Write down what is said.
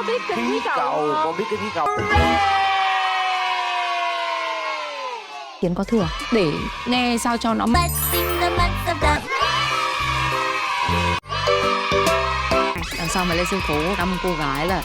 biết kinh khí cầu không? Con biết kinh khí cầu. Kiến có thừa để nghe sao cho nó làm sao mà lên sân khấu 5 cô gái là